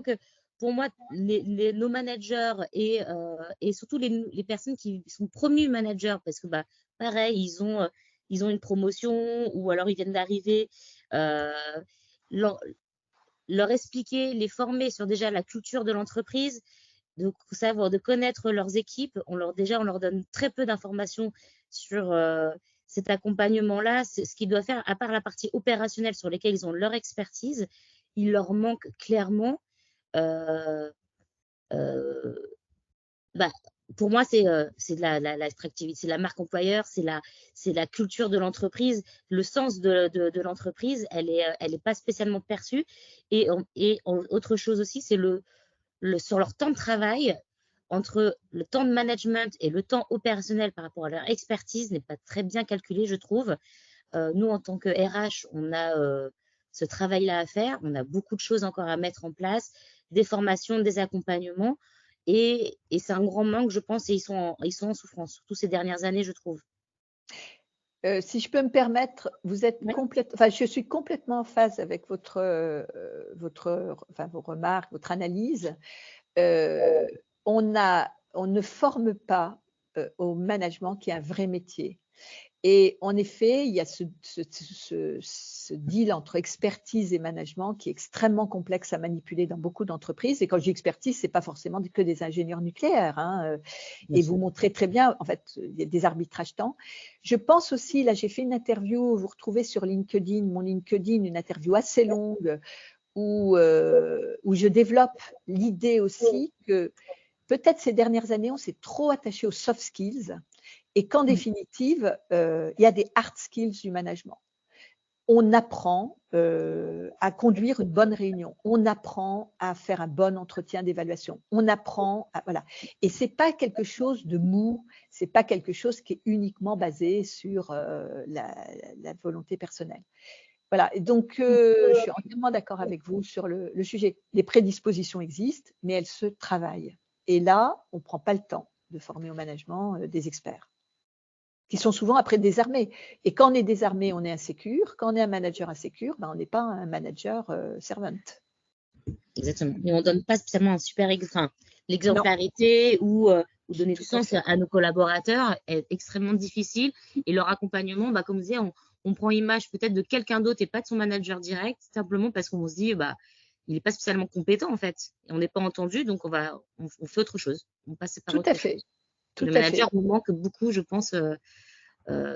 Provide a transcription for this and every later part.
que pour moi, nos managers et surtout les personnes qui sont promues managers, parce que pareil, ils ont une promotion ou alors ils viennent d'arriver, euh, leur, leur expliquer, les former sur déjà la culture de l'entreprise, de savoir, de connaître leurs équipes. On leur donne très peu d'informations sur cet accompagnement-là, ce qu'ils doivent faire, à part la partie opérationnelle sur lesquelles ils ont leur expertise. Il leur manque clairement. Euh, euh, bah, pour moi, c'est de l'attractivité, c'est la marque employeur, c'est la culture de l'entreprise, le sens de l'entreprise, elle est pas spécialement perçue. Autre chose aussi, c'est sur leur temps de travail, entre le temps de management et le temps opérationnel par rapport à leur expertise, n'est pas très bien calculé, je trouve. Nous, en tant que RH, on a ce travail-là à faire. On a beaucoup de choses encore à mettre en place, des formations, des accompagnements. Et c'est un grand manque, je pense, et ils sont en souffrance, surtout ces dernières années, je trouve. Si je peux me permettre, vous êtes enfin, je suis complètement en phase avec vos remarques, votre analyse. On ne forme pas au management qui est un vrai métier. Et en effet, il y a ce deal entre expertise et management qui est extrêmement complexe à manipuler dans beaucoup d'entreprises. Et quand je dis expertise, c'est pas forcément que des ingénieurs nucléaires. Hein. Et vous montrez très bien, en fait, il y a des arbitrages temps. Je pense aussi, là, j'ai fait une interview, vous retrouvez sur LinkedIn, mon LinkedIn, une interview assez longue où je développe l'idée aussi que peut-être ces dernières années, on s'est trop attaché aux soft skills et qu'en définitive, il y a des hard skills du management. On apprend à conduire une bonne réunion, on apprend à faire un bon entretien d'évaluation, on apprend à, voilà. Et c'est pas quelque chose de mou, c'est pas quelque chose qui est uniquement basé sur la volonté personnelle. Voilà, et donc je suis entièrement d'accord avec vous sur le sujet. Les prédispositions existent, mais elles se travaillent. Et là, on ne prend pas le temps de former au management des experts, qui sont souvent après désarmés. Et quand on est désarmé, on est insécure. Quand on est un manager insécure, on n'est pas un manager servant. Exactement. Et on ne donne pas spécialement un super l'exemplarité ou donner du sens à nos collaborateurs est extrêmement difficile. Et leur accompagnement, comme vous disiez, on prend image peut-être de quelqu'un d'autre et pas de son manager direct, simplement parce qu'on se dit, il n'est pas spécialement compétent en fait. Et on n'est pas entendu, donc on fait autre chose. On passe par autre chose. Le manager nous manque beaucoup, je pense.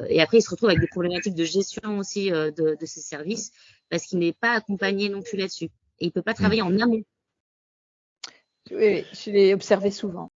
Et après, il se retrouve avec des problématiques de gestion aussi de ses services parce qu'il n'est pas accompagné non plus là-dessus. Et il ne peut pas travailler en amont. Oui, je l'ai observé souvent.